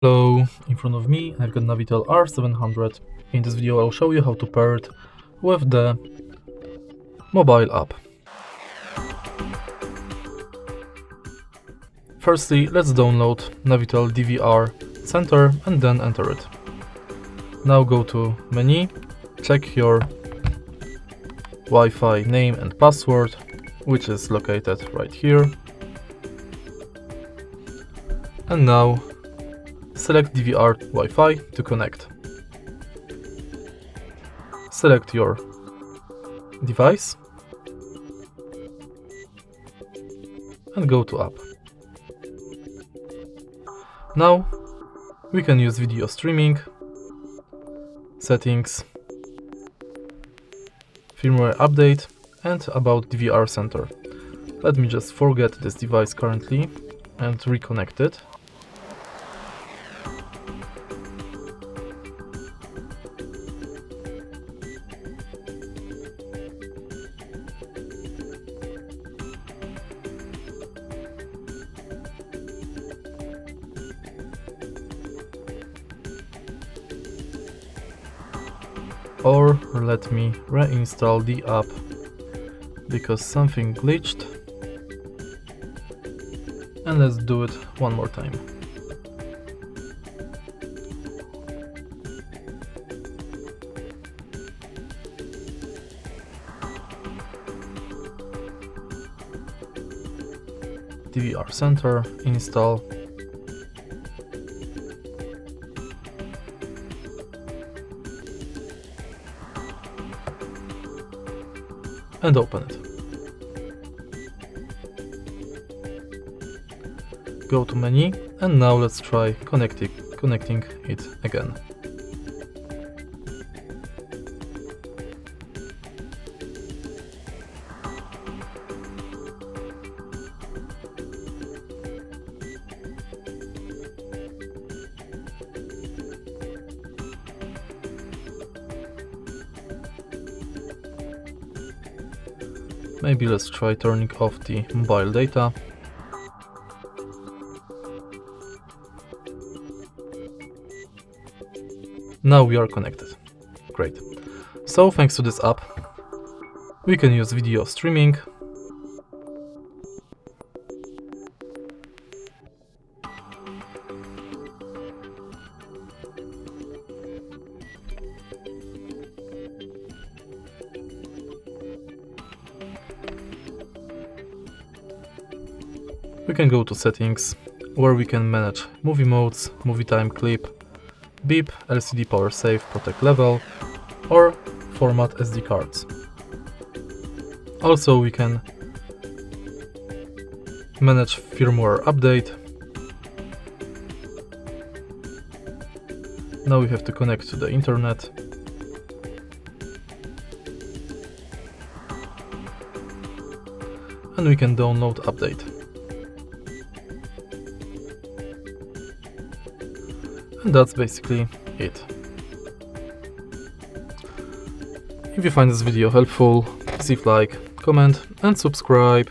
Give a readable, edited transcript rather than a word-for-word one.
Hello, in front of me I've got NAVITEL R700. In this video I'll show you how to pair it with the mobile app. Firstly, let's download NAVITEL DVR Center and then enter it. Now go to menu, check your Wi-Fi name and password, which is located right here. And now select DVR Wi-Fi to connect. Select your device and go to app. Now we can use video streaming, settings, firmware update, and about DVR Center. Let me just forget this device currently and reconnect it. Or let me reinstall the app because something glitched, and let's do it one more time. DVR Center, install. And open it. Go to menu, and now let's try connecting it again. Maybe let's try turning off the mobile data. Now we are connected. Great. So thanks to this app, we can use video streaming, we can go to settings, where we can manage movie modes, movie time clip, beep, LCD power save, protect level, or format SD cards. Also we can manage firmware update. Now we have to connect to the internet. And we can download update. And that's basically it. If you find this video helpful, please leave like, comment and subscribe.